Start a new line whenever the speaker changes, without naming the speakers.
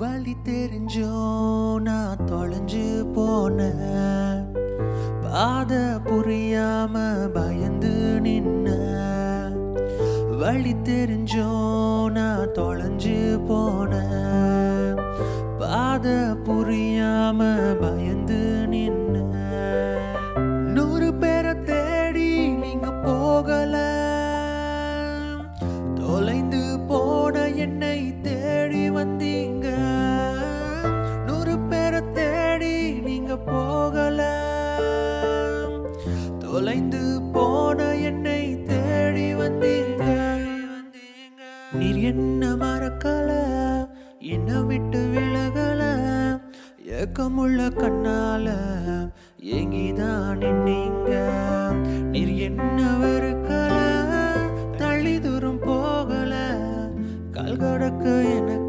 வழி தெரிஞ்சோ நான் தொலைஞ்சு போன பாத புரியாம பயந்து நின்ன வழி தெரிஞ்சோ நான் தொலைஞ்சு போன பாத புரியாம பயந்து நின்ன 100 பேரை தேடி நீங்க போகல தொலைந்து போன என்னை தேடி வந்தீங்க 100 பேரை தேடி நீங்க போகல தொலைந்து போன என்னை தேடி வந்தீங்க நீர் என்ன மறக்கல என்ன விட்டு விலகல ஏக்கமுள்ள கண்ணால ஏங்கிதான் நின்னீங்க நீர் என்ன வெறுக்கல தள்ளி தூரம் போகல கால் கடக்க எனக்கு